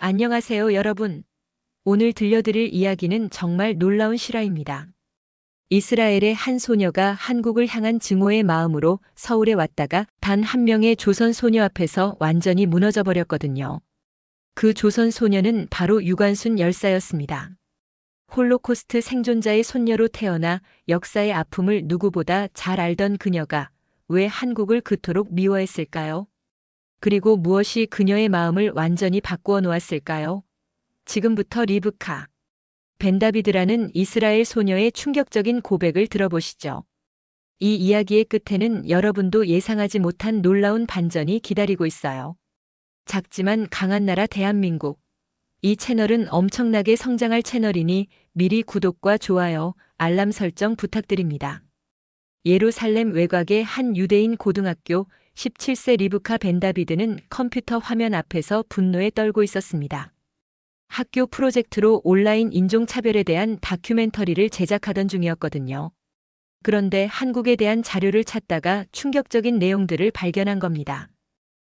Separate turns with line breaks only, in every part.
안녕하세요, 여러분. 오늘 들려드릴 이야기는 정말 놀라운 실화입니다. 이스라엘의 한 소녀가 한국을 향한 증오의 마음으로 서울에 왔다가 단 한 명의 조선 소녀 앞에서 완전히 무너져 버렸거든요. 그 조선 소녀는 바로 유관순 열사였습니다. 홀로코스트 생존자의 손녀로 태어나 역사의 아픔을 누구보다 잘 알던 그녀가 왜 한국을 그토록 미워했을까요? 그리고 무엇이 그녀의 마음을 완전히 바꾸어 놓았을까요? 지금부터 리브카 벤다비드라는 이스라엘 소녀의 충격적인 고백을 들어보시죠. 이 이야기의 끝에는 여러분도 예상하지 못한 놀라운 반전이 기다리고 있어요. 작지만 강한 나라 대한민국. 이 채널은 엄청나게 성장할 채널이니 미리 구독과 좋아요, 알람 설정 부탁드립니다. 예루살렘 외곽의 한 유대인 고등학교 17세 리브카 벤다비드는 컴퓨터 화면 앞에서 분노에 떨고 있었습니다. 학교 프로젝트로 온라인 인종차별에 대한 다큐멘터리를 제작하던 중이었거든요. 그런데 한국에 대한 자료를 찾다가 충격적인 내용들을 발견한 겁니다.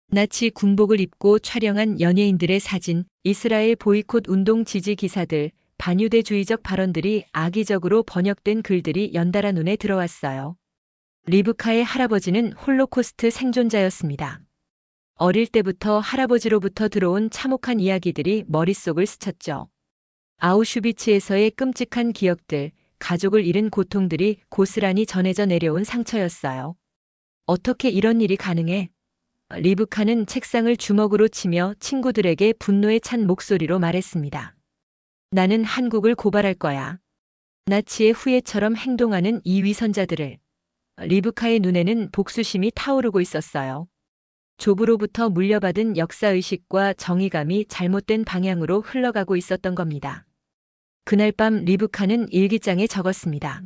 나치 군복을 입고 촬영한 연예인들의 사진, 이스라엘 보이콧 운동 지지 기사들, 반유대주의적 발언들이 악의적으로 번역된 글들이 연달아 눈에 들어왔어요. 리브카의 할아버지는 홀로코스트 생존자였습니다. 어릴 때부터 할아버지로부터 들어온 참혹한 이야기들이 머릿속을 스쳤죠. 아우슈비츠에서의 끔찍한 기억들, 가족을 잃은 고통들이 고스란히 전해져 내려온 상처였어요. 어떻게 이런 일이 가능해? 리브카는 책상을 주먹으로 치며 친구들에게 분노에 찬 목소리로 말했습니다. 나는 한국을 고발할 거야. 나치의 후예처럼 행동하는 이 위선자들을. 리브카의 눈에는 복수심이 타오르고 있었어요. 조부로부터 물려받은 역사의식과 정의감이 잘못된 방향으로 흘러가고 있었던 겁니다. 그날 밤 리브카는 일기장에 적었습니다.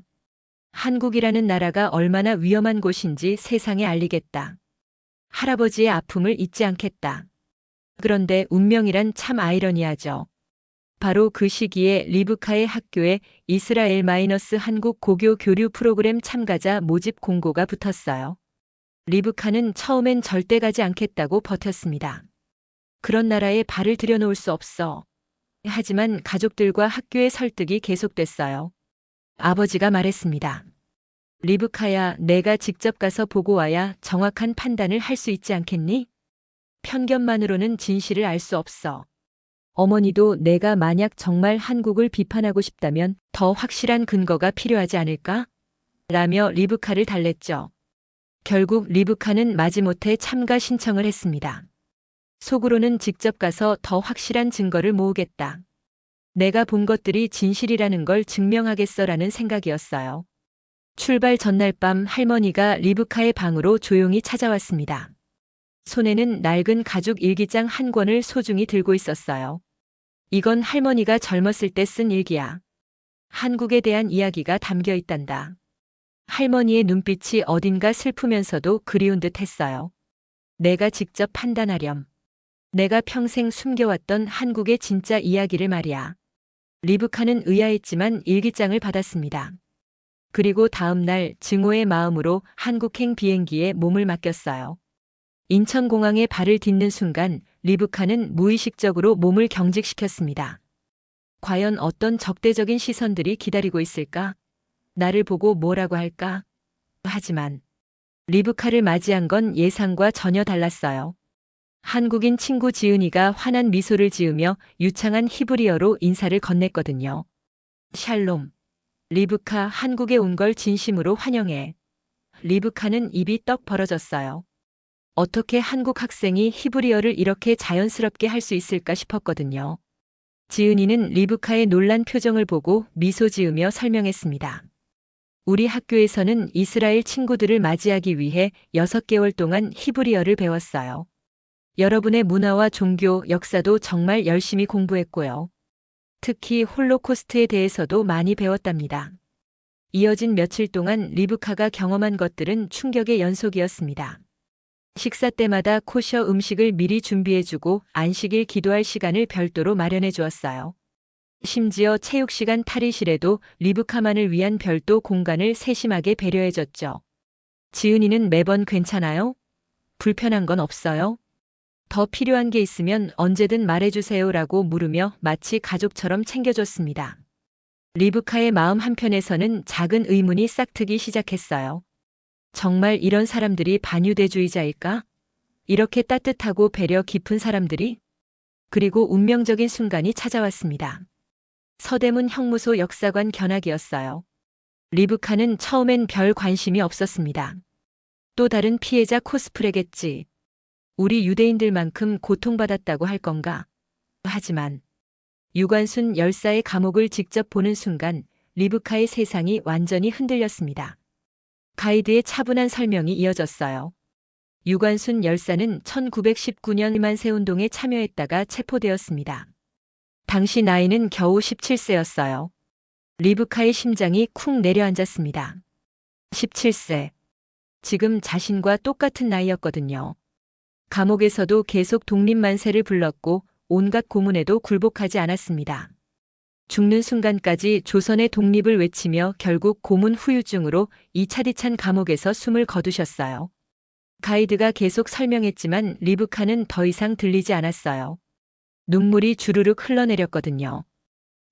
한국이라는 나라가 얼마나 위험한 곳인지 세상에 알리겠다. 할아버지의 아픔을 잊지 않겠다. 그런데 운명이란 참 아이러니하죠. 바로 그 시기에 리브카의 학교에 이스라엘-한국 고교 교류 프로그램 참가자 모집 공고가 붙었어요. 리브카는 처음엔 절대 가지 않겠다고 버텼습니다. 그런 나라에 발을 들여놓을 수 없어. 하지만 가족들과 학교의 설득이 계속됐어요. 아버지가 말했습니다. 리브카야, 내가 직접 가서 보고 와야 정확한 판단을 할 수 있지 않겠니? 편견만으로는 진실을 알 수 없어. 어머니도 내가 만약 정말 한국을 비판하고 싶다면 더 확실한 근거가 필요하지 않을까? 라며 리브카를 달랬죠. 결국 리브카는 마지못해 참가 신청을 했습니다. 속으로는 직접 가서 더 확실한 증거를 모으겠다. 내가 본 것들이 진실이라는 걸 증명하겠어라는 생각이었어요. 출발 전날 밤 할머니가 리브카의 방으로 조용히 찾아왔습니다. 손에는 낡은 가죽 일기장 한 권을 소중히 들고 있었어요. 이건 할머니가 젊었을 때 쓴 일기야. 한국에 대한 이야기가 담겨 있단다. 할머니의 눈빛이 어딘가 슬프면서도 그리운 듯 했어요. 내가 직접 판단하렴. 내가 평생 숨겨왔던 한국의 진짜 이야기를 말이야. 리브카는 의아했지만 일기장을 받았습니다. 그리고 다음 날 증오의 마음으로 한국행 비행기에 몸을 맡겼어요. 인천공항에 발을 딛는 순간 리브카는 무의식적으로 몸을 경직시켰습니다. 과연 어떤 적대적인 시선들이 기다리고 있을까? 나를 보고 뭐라고 할까? 하지만 리브카를 맞이한 건 예상과 전혀 달랐어요. 한국인 친구 지은이가 환한 미소를 지으며 유창한 히브리어로 인사를 건넸거든요. 샬롬. 리브카, 한국에 온 걸 진심으로 환영해. 리브카는 입이 떡 벌어졌어요. 어떻게 한국 학생이 히브리어를 이렇게 자연스럽게 할 수 있을까 싶었거든요. 지은이는 리브카의 놀란 표정을 보고 미소 지으며 설명했습니다. 우리 학교에서는 이스라엘 친구들을 맞이하기 위해 6개월 동안 히브리어를 배웠어요. 여러분의 문화와 종교, 역사도 정말 열심히 공부했고요. 특히 홀로코스트에 대해서도 많이 배웠답니다. 이어진 며칠 동안 리브카가 경험한 것들은 충격의 연속이었습니다. 식사 때마다 코셔 음식을 미리 준비해주고 안식일 기도할 시간을 별도로 마련해 주었어요. 심지어 체육 시간 탈의실에도 리브카만을 위한 별도 공간을 세심하게 배려해줬죠. 지은이는 매번 괜찮아요? 불편한 건 없어요? 더 필요한 게 있으면 언제든 말해주세요라고 물으며 마치 가족처럼 챙겨줬습니다. 리브카의 마음 한편에서는 작은 의문이 싹트기 시작했어요. 정말 이런 사람들이 반유대주의자일까? 이렇게 따뜻하고 배려 깊은 사람들이? 그리고 운명적인 순간이 찾아왔습니다. 서대문 형무소 역사관 견학이었어요. 리브카는 처음엔 별 관심이 없었습니다. 또 다른 피해자 코스프레겠지. 우리 유대인들만큼 고통받았다고 할 건가? 하지만 유관순 열사의 감옥을 직접 보는 순간 리브카의 세상이 완전히 흔들렸습니다. 가이드의 차분한 설명이 이어졌어요. 유관순 열사는 1919년 만세운동에 참여했다가 체포되었습니다. 당시 나이는 겨우 17세였어요. 리브카의 심장이 쿵 내려앉았습니다. 17세. 지금 자신과 똑같은 나이였거든요. 감옥에서도 계속 독립만세를 불렀고 온갖 고문에도 굴복하지 않았습니다. 죽는 순간까지 조선의 독립을 외치며 결국 고문 후유증으로 이차디찬 감옥에서 숨을 거두셨어요. 가이드가 계속 설명했지만 리브카는 더 이상 들리지 않았어요. 눈물이 주르륵 흘러내렸거든요.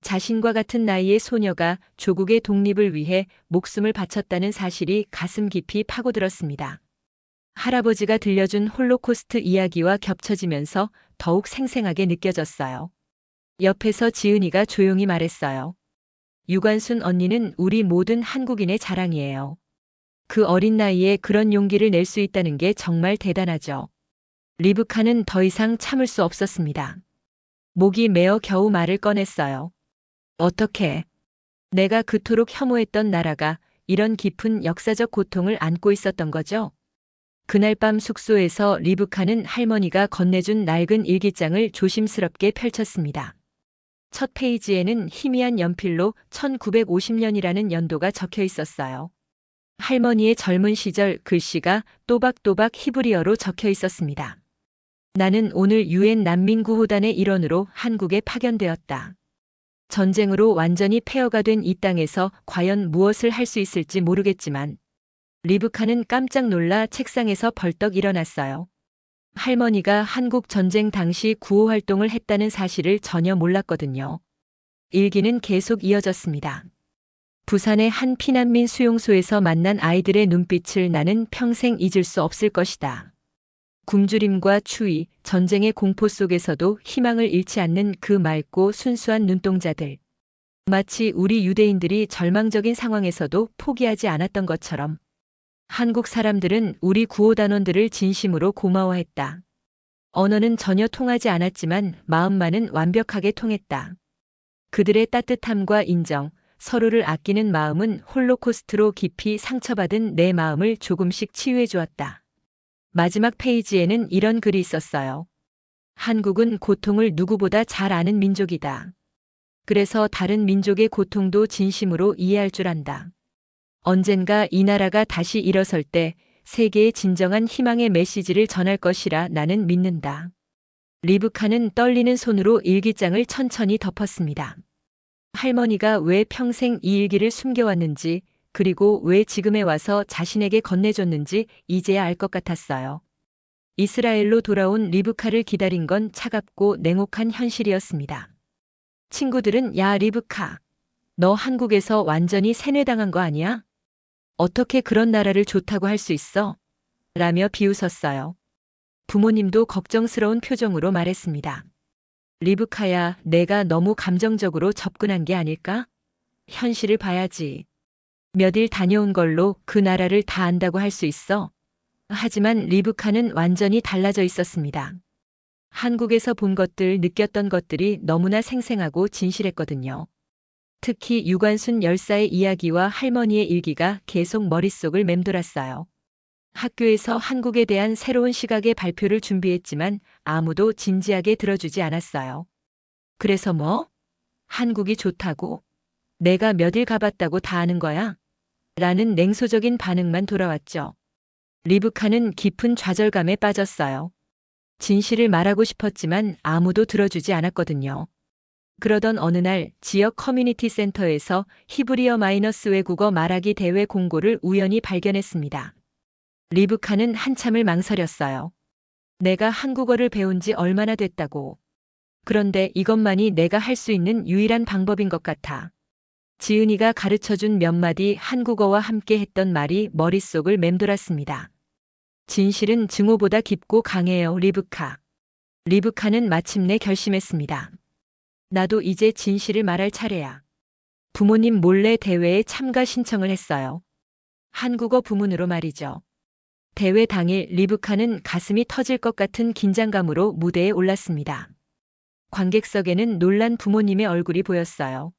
자신과 같은 나이의 소녀가 조국의 독립을 위해 목숨을 바쳤다는 사실이 가슴 깊이 파고들었습니다. 할아버지가 들려준 홀로코스트 이야기와 겹쳐지면서 더욱 생생하게 느껴졌어요. 옆에서 지은이가 조용히 말했어요. 유관순 언니는 우리 모든 한국인의 자랑이에요. 그 어린 나이에 그런 용기를 낼 수 있다는 게 정말 대단하죠. 리브카는 더 이상 참을 수 없었습니다. 목이 메어 겨우 말을 꺼냈어요. 어떻게? 내가 그토록 혐오했던 나라가 이런 깊은 역사적 고통을 안고 있었던 거죠? 그날 밤 숙소에서 리브카는 할머니가 건네준 낡은 일기장을 조심스럽게 펼쳤습니다. 첫 페이지에는 희미한 연필로 1950년이라는 연도가 적혀 있었어요. 할머니의 젊은 시절 글씨가 또박또박 히브리어로 적혀 있었습니다. 나는 오늘 유엔 난민구호단의 일원으로 한국에 파견되었다. 전쟁으로 완전히 폐허가 된 이 땅에서 과연 무엇을 할 수 있을지 모르겠지만 리브카는 깜짝 놀라 책상에서 벌떡 일어났어요. 할머니가 한국 전쟁 당시 구호 활동을 했다는 사실을 전혀 몰랐거든요. 일기는 계속 이어졌습니다. 부산의 한 피난민 수용소에서 만난 아이들의 눈빛을 나는 평생 잊을 수 없을 것이다. 굶주림과 추위, 전쟁의 공포 속에서도 희망을 잃지 않는 그 맑고 순수한 눈동자들. 마치 우리 유대인들이 절망적인 상황에서도 포기하지 않았던 것처럼 한국 사람들은 우리 구호단원들을 진심으로 고마워했다. 언어는 전혀 통하지 않았지만 마음만은 완벽하게 통했다. 그들의 따뜻함과 인정, 서로를 아끼는 마음은 홀로코스트로 깊이 상처받은 내 마음을 조금씩 치유해 주었다. 마지막 페이지에는 이런 글이 있었어요. 한국은 고통을 누구보다 잘 아는 민족이다. 그래서 다른 민족의 고통도 진심으로 이해할 줄 안다. 언젠가 이 나라가 다시 일어설 때 세계에 진정한 희망의 메시지를 전할 것이라 나는 믿는다. 리브카는 떨리는 손으로 일기장을 천천히 덮었습니다. 할머니가 왜 평생 이 일기를 숨겨왔는지, 그리고 왜 지금에 와서 자신에게 건네줬는지 이제야 알 것 같았어요. 이스라엘로 돌아온 리브카를 기다린 건 차갑고 냉혹한 현실이었습니다. 친구들은 야 리브카, 너 한국에서 완전히 세뇌당한 거 아니야? 어떻게 그런 나라를 좋다고 할 수 있어? 라며 비웃었어요. 부모님도 걱정스러운 표정으로 말했습니다. 리브카야, 내가 너무 감정적으로 접근한 게 아닐까? 현실을 봐야지. 몇 일 다녀온 걸로 그 나라를 다 안다고 할 수 있어. 하지만 리브카는 완전히 달라져 있었습니다. 한국에서 본 것들, 느꼈던 것들이 너무나 생생하고 진실했거든요. 특히 유관순 열사의 이야기와 할머니의 일기가 계속 머릿속을 맴돌았어요. 학교에서 한국에 대한 새로운 시각의 발표를 준비했지만 아무도 진지하게 들어주지 않았어요. 그래서 뭐? 한국이 좋다고? 내가 몇 일 가봤다고 다 아는 거야? 라는 냉소적인 반응만 돌아왔죠. 리브카는 깊은 좌절감에 빠졌어요. 진실을 말하고 싶었지만 아무도 들어주지 않았거든요. 그러던 어느 날 지역 커뮤니티 센터에서 히브리어 마이너스 외국어 말하기 대회 공고를 우연히 발견했습니다. 리브카는 한참을 망설였어요. 내가 한국어를 배운 지 얼마나 됐다고. 그런데 이것만이 내가 할 수 있는 유일한 방법인 것 같아. 지은이가 가르쳐준 몇 마디 한국어와 함께 했던 말이 머릿속을 맴돌았습니다. 진실은 증오보다 깊고 강해요, 리브카. 리브카는 마침내 결심했습니다. 나도 이제 진실을 말할 차례야. 부모님 몰래 대회에 참가 신청을 했어요. 한국어 부문으로 말이죠. 대회 당일 리브카는 가슴이 터질 것 같은 긴장감으로 무대에 올랐습니다. 관객석에는 놀란 부모님의 얼굴이 보였어요.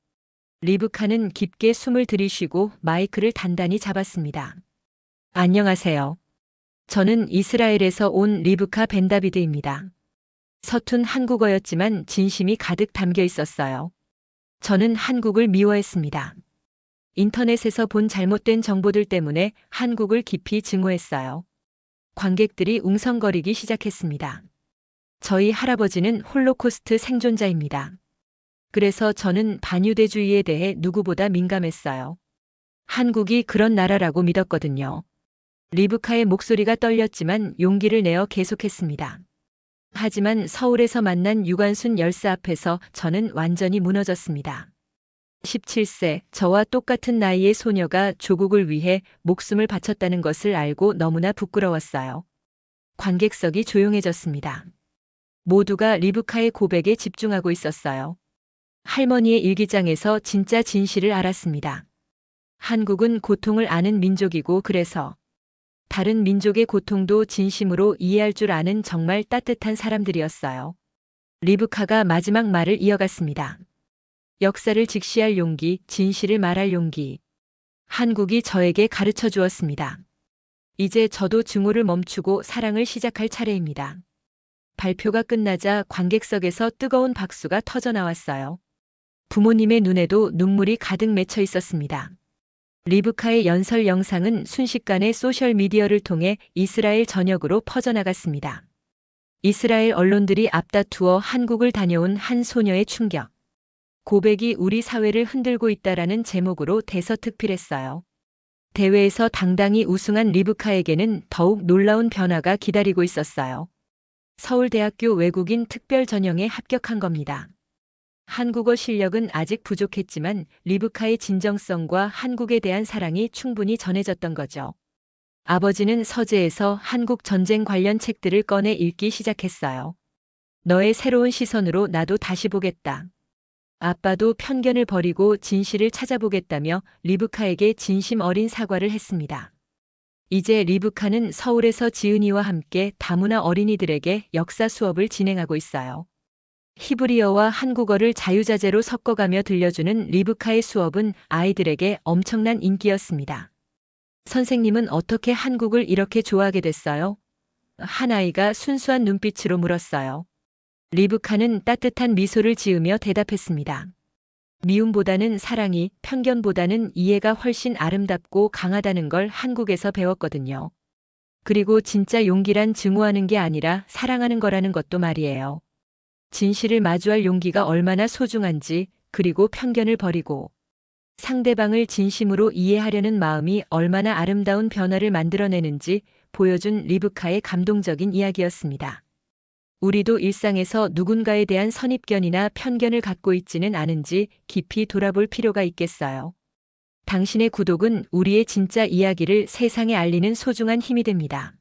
리브카는 깊게 숨을 들이쉬고 마이크를 단단히 잡았습니다. 안녕하세요. 저는 이스라엘에서 온 리브카 벤다비드입니다. 서툰 한국어였지만 진심이 가득 담겨 있었어요. 저는 한국을 미워했습니다. 인터넷에서 본 잘못된 정보들 때문에 한국을 깊이 증오했어요. 관객들이 웅성거리기 시작했습니다. 저희 할아버지는 홀로코스트 생존자입니다. 그래서 저는 반유대주의에 대해 누구보다 민감했어요. 한국이 그런 나라라고 믿었거든요. 리브카의 목소리가 떨렸지만 용기를 내어 계속했습니다. 하지만 서울에서 만난 유관순 열사 앞에서 저는 완전히 무너졌습니다. 17세, 저와 똑같은 나이의 소녀가 조국을 위해 목숨을 바쳤다는 것을 알고 너무나 부끄러웠어요. 관객석이 조용해졌습니다. 모두가 리브카의 고백에 집중하고 있었어요. 할머니의 일기장에서 진짜 진실을 알았습니다. 한국은 고통을 아는 민족이고 그래서 다른 민족의 고통도 진심으로 이해할 줄 아는 정말 따뜻한 사람들이었어요. 리브카가 마지막 말을 이어갔습니다. 역사를 직시할 용기, 진실을 말할 용기. 한국이 저에게 가르쳐 주었습니다. 이제 저도 증오를 멈추고 사랑을 시작할 차례입니다. 발표가 끝나자 관객석에서 뜨거운 박수가 터져 나왔어요. 부모님의 눈에도 눈물이 가득 맺혀 있었습니다. 리브카의 연설 영상은 순식간에 소셜미디어를 통해 이스라엘 전역으로 퍼져나갔습니다. 이스라엘 언론들이 앞다투어 한국을 다녀온 한 소녀의 충격. 고백이 우리 사회를 흔들고 있다라는 제목으로 대서특필했어요. 대회에서 당당히 우승한 리브카에게는 더욱 놀라운 변화가 기다리고 있었어요. 서울대학교 외국인 특별 전형에 합격한 겁니다. 한국어 실력은 아직 부족했지만 리브카의 진정성과 한국에 대한 사랑이 충분히 전해졌던 거죠. 아버지는 서재에서 한국 전쟁 관련 책들을 꺼내 읽기 시작했어요. 너의 새로운 시선으로 나도 다시 보겠다. 아빠도 편견을 버리고 진실을 찾아보겠다며 리브카에게 진심 어린 사과를 했습니다. 이제 리브카는 서울에서 지은이와 함께 다문화 어린이들에게 역사 수업을 진행하고 있어요. 히브리어와 한국어를 자유자재로 섞어가며 들려주는 리브카의 수업은 아이들에게 엄청난 인기였습니다. 선생님은 어떻게 한국을 이렇게 좋아하게 됐어요? 한 아이가 순수한 눈빛으로 물었어요. 리브카는 따뜻한 미소를 지으며 대답했습니다. 미움보다는 사랑이, 편견보다는 이해가 훨씬 아름답고 강하다는 걸 한국에서 배웠거든요. 그리고 진짜 용기란 증오하는 게 아니라 사랑하는 거라는 것도 말이에요. 진실을 마주할 용기가 얼마나 소중한지, 그리고 편견을 버리고 상대방을 진심으로 이해하려는 마음이 얼마나 아름다운 변화를 만들어내는지 보여준 리브카의 감동적인 이야기였습니다. 우리도 일상에서 누군가에 대한 선입견이나 편견을 갖고 있지는 않은지 깊이 돌아볼 필요가 있겠어요. 당신의 구독은 우리의 진짜 이야기를 세상에 알리는 소중한 힘이 됩니다.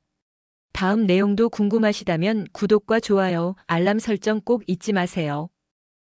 다음 내용도 궁금하시다면 구독과 좋아요, 알람 설정 꼭 잊지 마세요.